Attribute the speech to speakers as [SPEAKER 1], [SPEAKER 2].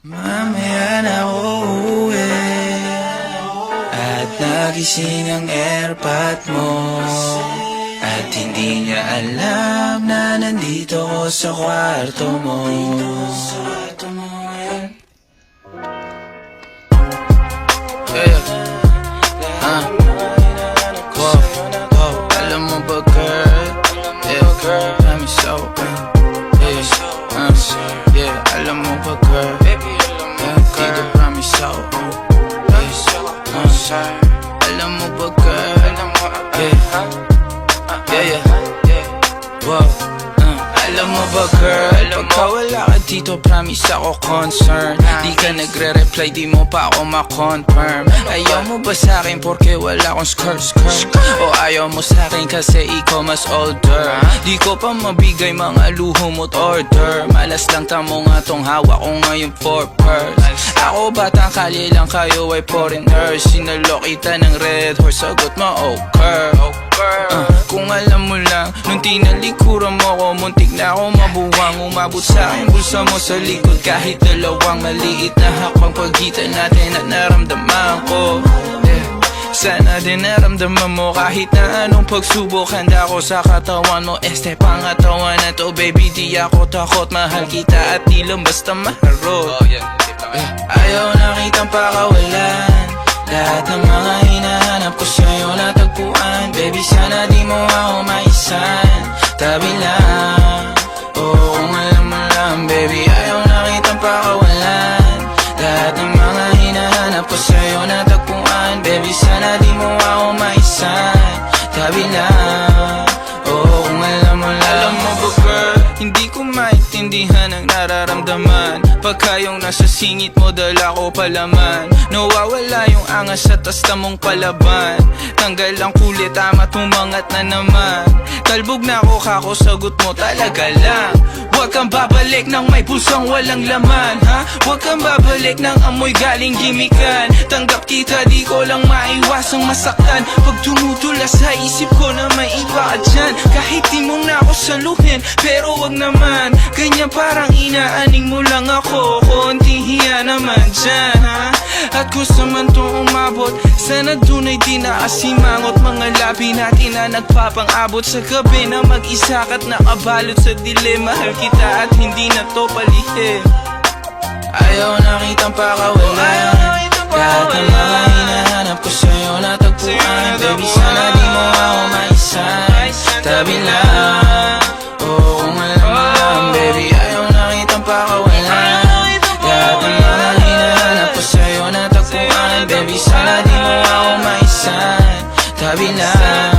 [SPEAKER 1] Mamaya na uuwi at nagising ang airpot mo, at hindi niya alam na nandito ko sa kwarto mo. Alam mo ba girl, got me so alam mo ba girl, dito promise ako, alam mo ba girl, alam mo ba girl, pagka wala ka dito promise ako concern. Di ka nagre-reply, di mo pa ako ma-confirm. Ayaw mo ba sa'kin porque wala akong skirt? O ayaw mo sa'kin kasi ikaw mas older? Di ko pa mabigay mga luho mo't order. Malas lang tamo nga tong hawak ko ngayon for purse. Ako batang kalye lang, kayo ay foreigners. Sinalo kita ng red horse, sagot mo okay. Kung alam mo lang, nung tinalikuran mo ko, muntik na ako mabuwang. Umabot sa'kin bulsa mo sa likod, kahit dalawang maliit na hakbang pagitan natin at naramdaman ko. Sana din naramdaman mo kahit na anong pagsubok. Handa ko sa katawan mo, este pangatawan na to. Baby di ako takot, mahal kita at di lang basta maharot. Ayaw na kitang pakawalan, lahat ng mga hinahanap ko sa'yo natagpuan. Baby sana di mo ako maisan, tabi lang. Oo kung alam mo lang baby, ayaw na kitang pakawalan, lahat ng mga hinahanap ko sa'yo natagpuan. Baby sana di mo ako maisan, tabi lang. Oo kung alam mo lang. Alam mo ba girl, hindi ko maintindihan ang nararamdaman pagka yung nasa singit mo dala ko palaman. Nawawala yung angas sa tasta mong palaban, tanggal ang kulit ama tumangat na naman. Talbog na ako kako, sagot mo talaga lang. Huwag kang babalik ng may pusang walang laman, ha? Huwag kang babalik ng amoy galing gimikan. Tanggap kita, di ko lang maiwasang masaktan. Pag tumutula sa isip ko na may iba ka dyan, kahit di mo na ako saluhin, pero wag naman ganyan, parang inaaning mo lang ako. Konting hiya naman dyan, ha? At kung saan to umabot, sana dun ay di nakasimangot. Mga labi natin na nagpapang-abot sa gabi na mag-isa ka't nakabalot sa dilim. Mahal kita at hindi na to palihim. Ayaw na kitang pakawalan, lahat ng mga hinahanap ko sa'yo natagpuan. Baby sana di mo ako maisan, tabi lang. Oo kung alam mo lang baby, ayaw na kitang pakawalan, lahat ng mga hinahanap ko sa'yo natagpuan. Baby sana di mo ako maisan, tabi lang.